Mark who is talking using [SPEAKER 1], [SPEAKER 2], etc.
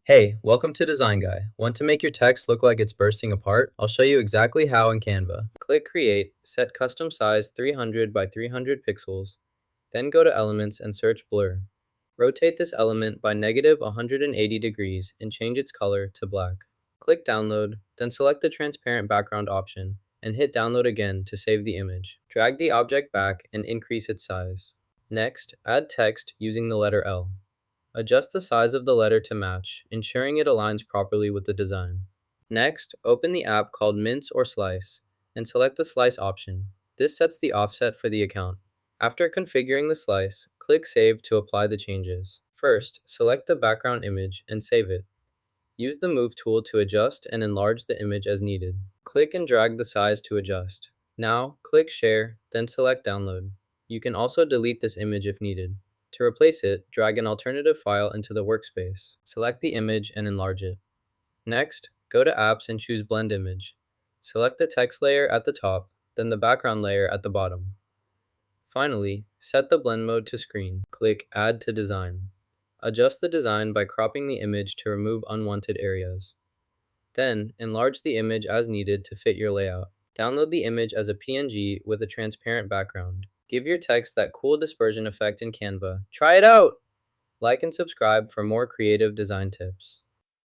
[SPEAKER 1] Hey, welcome to Design Guy. Want to make your text look like it's bursting apart? I'll show you exactly how in Canva. Click Create, set custom size 300 by 300 pixels, then go to Elements and search Blur. Rotate this element by negative 180 degrees and change its color to black. Click Download, then select the transparent background option and hit Download again to save the image. Drag the object back and increase its size. Next, add text using the letter L. Adjust the size of the letter to match, ensuring it aligns properly with the design. Next, open the app called Mince or Slice and select the Slice option. This sets the offset for the account. After configuring the slice, click Save to apply the changes. First, select the background image and save it. Use the Move tool to adjust and enlarge the image as needed. Click and drag the size to adjust. Now, click Share, then select Download. You can also delete this image if needed. To replace it, drag an alternative file into the workspace. Select the image and enlarge it. Next, go to Apps and choose Blend Image. Select the text layer at the top, then the background layer at the bottom. Finally, set the blend mode to screen. Click Add to Design. Adjust the design by cropping the image to remove unwanted areas. Then, enlarge the image as needed to fit your layout. Download the image as a PNG with a transparent background. Give your text that cool dispersion effect in Canva. Try it out! Like and subscribe for more creative design tips.